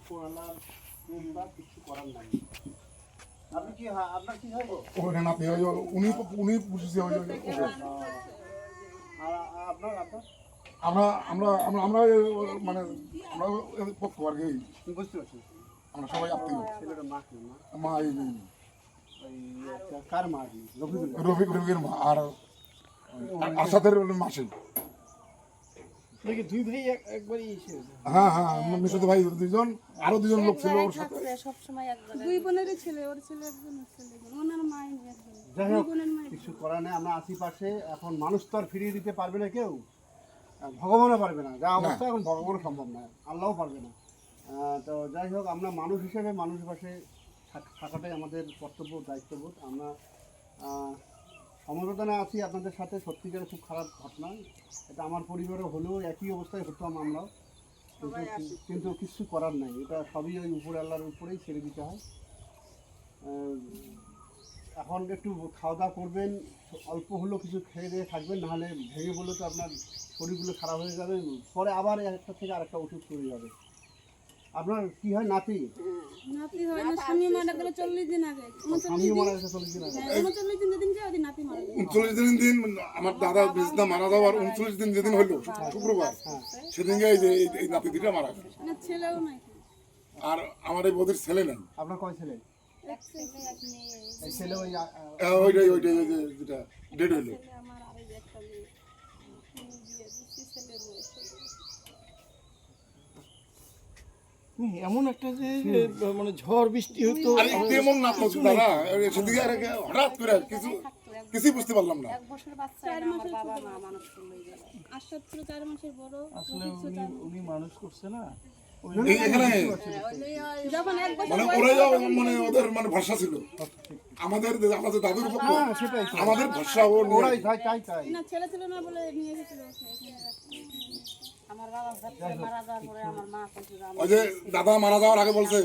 উপরওয়ালার কিছু করার নাই। আপনি কি আপনার কি হয় গো? ওখানে না পেয়ে উনি পুষেছে আর আপনার আপনার আমরা আমরা আমরা আমরা মানে আমরা পক্ষ আর কি বুঝতে পারছি। আমরা সবাই আত্মীয় ছেলের মা কি মা? মা এই ওই কার মা কি? রফিকের মা আর আসাদের মাসে দেখি দুই ভাই একবারই এসে হ্যাঁ হ্যাঁ মিশত ভাই দুজন আরো দুজন লোক ছিল ওর সাথে দুই বোনেরই ছেলে, ওর ছেলে একজন, ওর ছেলে একজন, ওনার মা একজন। যাই হোক কিছু করার নেই। আমরা আশেপাশে এখন মানুষ তো আর ফিরিয়ে দিতে পারবে না কেউ, ভগবানও পারবে না। যা অবস্থা এখন ভগবানও সম্ভব নয়, আল্লাহও পারবে না। তো যাই হোক আমরা মানুষ হিসেবে মানুষের পাশে থাকাটাই আমাদের কর্তব্য, দায়িত্ববোধ। আমরা সমবেদনা আছি আপনাদের সাথে। সত্যিকারের খুব খারাপ ঘটনা, এটা আমার পরিবারে হলেও একই অবস্থায় হতাম আমরাও, কিন্তু কিছু করার নাই। এটা সবই ওই উপর আল্লাহর উপরেই ছেড়ে দিতে হয়। এখন একটু খাওয়া দাওয়া করবেন, অল্প হলেও কিছু খেয়ে দিয়ে থাকবেন, নাহলে ভেঙে বললে তো আপনার শরীরগুলো খারাপ হয়ে যাবে, পরে আবার একটা থেকে আরেকটা ওষুধ চলে যাবে। আপনার কি হয় নাতি? নাতি হয় না, স্বামী মারা গেল 40 দিন আগে। স্বামীও মারা গেছে 40 দিন আগে। 39 দিন যেদিন যায় ওদিন নাতি মারা গেল। 39 দিন আমার দাদা বিজনা মারা যাওয়ার 39 দিন যেদিন হইলো শুক্রবার, সেদিনকে এই নাতি দুটা মারা গেল। না ছেলেও নাই। আর আমার এই বোধের ছেলে নেই। আপনার কয় ছেলে? এক ছেলে এক মেয়ে। এই ছেলে ওই ওইটাই যেটা ডেড হইলো। ছেলে আমার আর এই একটা মেয়ে। বিয়ে দিচ্ছি, ছেলের বয়স হলো। এমন একটা যে মানে ঝড় বৃষ্টি হতো, আরে কেমন না তো দাদা, সেদিকে আর হঠাৎ করে কিছুই বুঝতে পারলাম না। এক বছর বাচ্চা এটা আমার বাবা মা মানুষ করলো গেল। আশাদ ছিল 4 মাসের বড়। আসলে উনি মানুষ করছে না। এখানে যখন এক বছর মানে ওরাই মানে ওদের মানে ভরসা ছিল। আমাদের আমাদের দাদুর পক্ষ আমাদের ভরসা ও ওরাই তাই না ছেলে ছিল না বলে নিয়ে গেছিল এখানে। আমার বাবা মারা যাওয়ার পরে আমার মা কইছিল ওই যে দাদা মারা যাওয়ার আগে বলছে